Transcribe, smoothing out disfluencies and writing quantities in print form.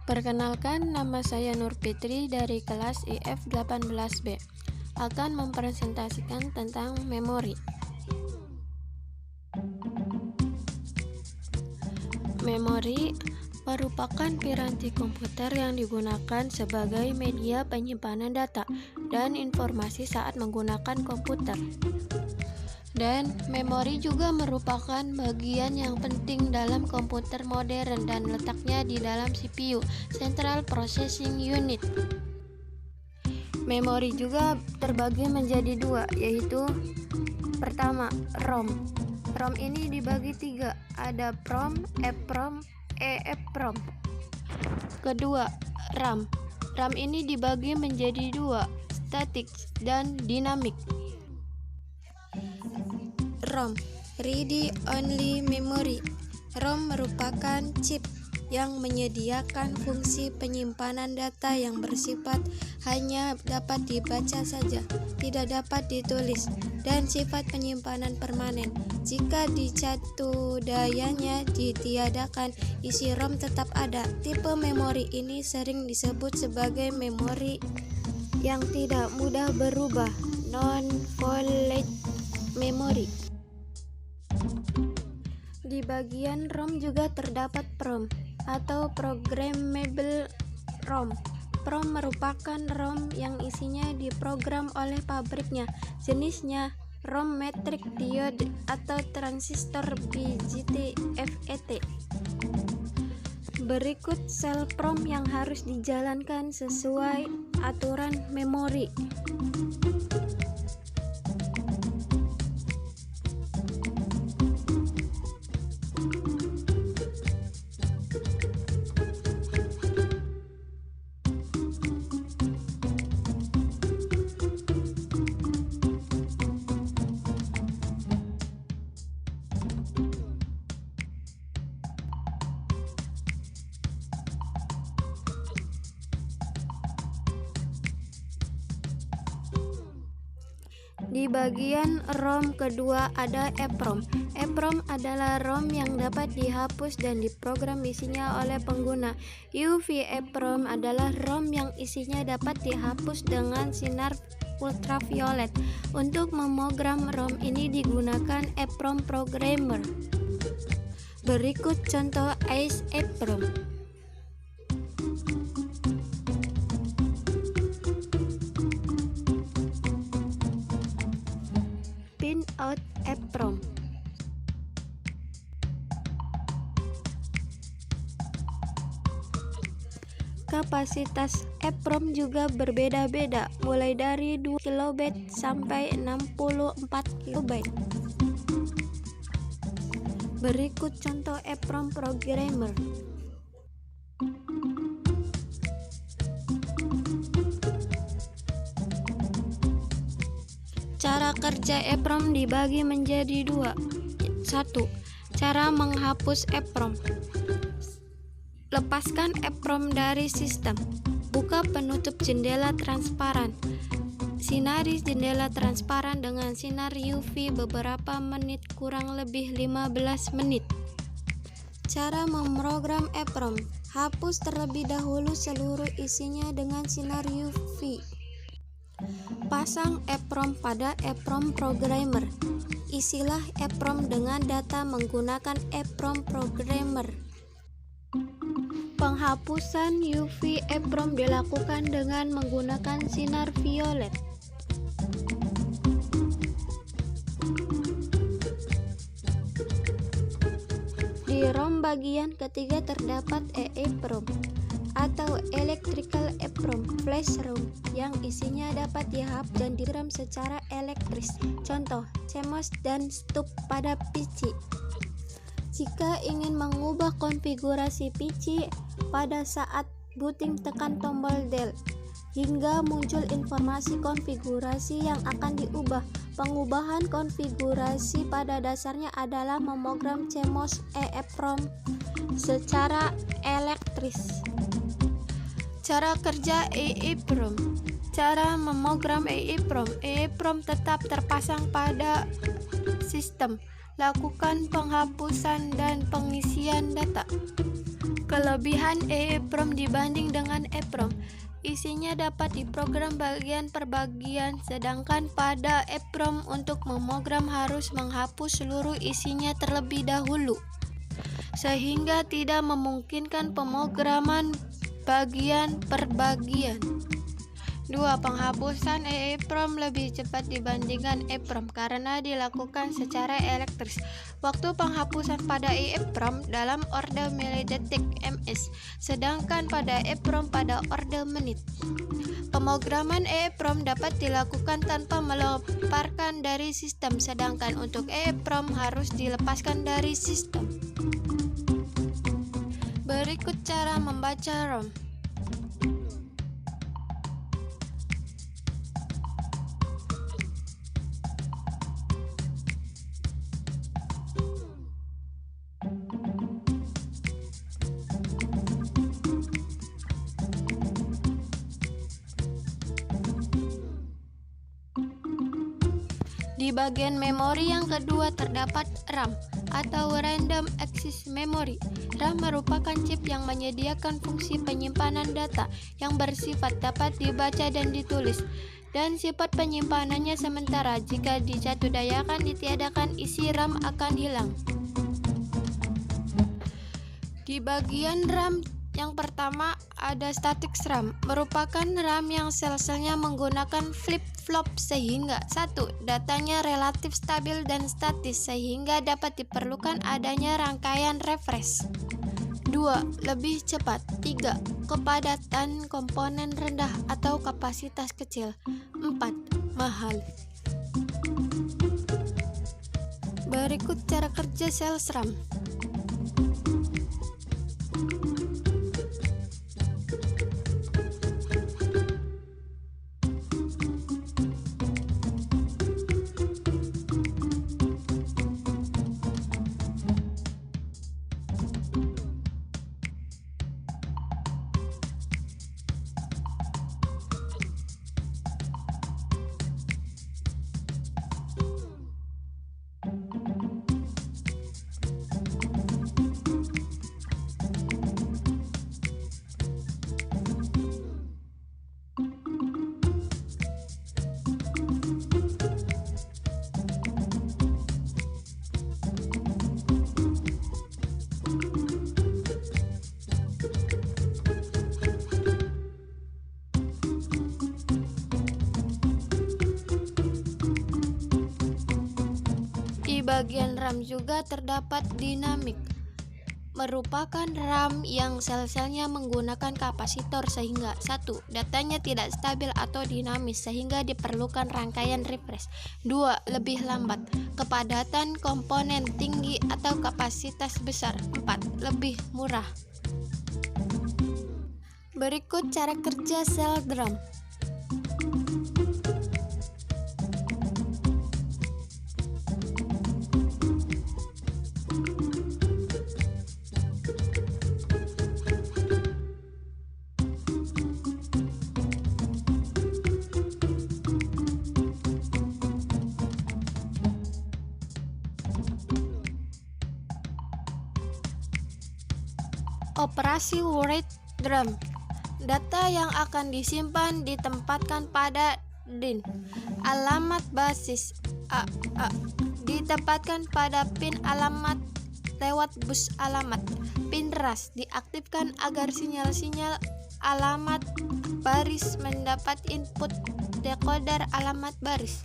Perkenalkan, nama saya Nur Fitri dari kelas IF 18B. Akan mempresentasikan tentang memori. Memori merupakan piranti komputer yang digunakan sebagai media penyimpanan data dan informasi saat menggunakan komputer. Dan memori juga merupakan bagian yang penting dalam komputer modern dan letaknya di dalam CPU, Central Processing Unit. Memori juga terbagi menjadi dua, yaitu pertama, ROM. ROM ini dibagi tiga, ada PROM, EPROM, EEPROM. Kedua, RAM. RAM ini dibagi menjadi dua, static dan dynamic. ROM, Read Only Memory. ROM merupakan chip yang menyediakan fungsi penyimpanan data yang bersifat hanya dapat dibaca saja, tidak dapat ditulis, dan sifat penyimpanan permanen. Jika dicatu dayanya ditiadakan, isi ROM tetap ada. Tipe memori ini sering disebut sebagai memori yang tidak mudah berubah, non-volatile memory. Di bagian ROM juga terdapat PROM atau Programmable ROM. PROM merupakan ROM yang isinya diprogram oleh pabriknya. Jenisnya ROM Matrix Diode atau transistor BJT FET. Berikut sel PROM yang harus dijalankan sesuai aturan memori. Di bagian ROM kedua ada EPROM. EPROM adalah ROM yang dapat dihapus dan diprogram isinya oleh pengguna. UV EPROM adalah ROM yang isinya dapat dihapus dengan sinar ultraviolet. Untuk memogram ROM ini digunakan EPROM Programmer. Berikut contoh ACE EPROM. Pinout EPROM. Kapasitas EPROM juga berbeda-beda, mulai dari 2 KB sampai 64 KB. Berikut contoh EPROM Programmer. Cara kerja EPROM dibagi menjadi dua. 1. Cara menghapus EPROM. Lepaskan EPROM dari sistem. Buka penutup jendela transparan. Sinari jendela transparan dengan sinar UV beberapa menit, kurang lebih 15 menit. Cara memprogram EPROM. Hapus terlebih dahulu seluruh isinya dengan sinar UV. Pasang EPROM pada EPROM Programmer. Isilah EPROM dengan data menggunakan EPROM Programmer. Penghapusan UV EPROM dilakukan dengan menggunakan sinar violet. Di ROM bagian ketiga terdapat EEPROM atau Electrical EPROM Flash ROM yang isinya dapat dihapus dan diprogram secara elektris. Contoh, CMOS dan stub pada PC. Jika ingin mengubah konfigurasi PC, pada saat booting tekan tombol Del hingga muncul informasi konfigurasi yang akan diubah. Pengubahan konfigurasi pada dasarnya adalah memogram CMOS EEPROM secara elektris. Cara kerja EEPROM. Cara memogram EEPROM. EEPROM tetap terpasang pada sistem. Lakukan penghapusan dan pengisian data. Kelebihan EEPROM dibanding dengan EEPROM: isinya dapat diprogram bagian per bagian, sedangkan pada EEPROM untuk memogram harus menghapus seluruh isinya terlebih dahulu, sehingga tidak memungkinkan pemrograman bagian per bagian. 2. Penghapusan EEPROM lebih cepat dibandingkan EEPROM karena dilakukan secara elektris. Waktu penghapusan pada EEPROM dalam orde milidetik ms, sedangkan pada EEPROM pada orde menit. Pemrograman EEPROM dapat dilakukan tanpa melepaskan dari sistem, sedangkan untuk EEPROM harus dilepaskan dari sistem. Berikut cara membaca ROM. Di bagian memori yang kedua terdapat RAM atau Random Access Memory. RAM merupakan chip yang menyediakan fungsi penyimpanan data yang bersifat dapat dibaca dan ditulis, dan sifat penyimpanannya sementara. Jika dicatudayakan ditiadakan, isi RAM akan hilang. Di bagian RAM yang pertama ada static RAM, merupakan RAM yang sel-selnya menggunakan flip-flop sehingga 1. Datanya relatif stabil dan statis sehingga dapat diperlukan adanya rangkaian refresh. 2. Lebih cepat. 3. Kepadatan komponen rendah atau kapasitas kecil. 4. Mahal. Berikut cara kerja sel RAM. Di bagian RAM juga terdapat dinamik, merupakan RAM yang sel-selnya menggunakan kapasitor sehingga 1. Datanya tidak stabil atau dinamis sehingga diperlukan rangkaian refresh. 2. Lebih lambat, kepadatan komponen tinggi atau kapasitas besar. 4. Lebih murah. Berikut cara kerja sel RAM. Operasi write RAM. Data yang akan disimpan ditempatkan pada DIN. Alamat basis AA ditempatkan pada pin alamat lewat bus alamat. Pin RAS diaktifkan agar sinyal-sinyal alamat baris mendapat input decoder alamat baris.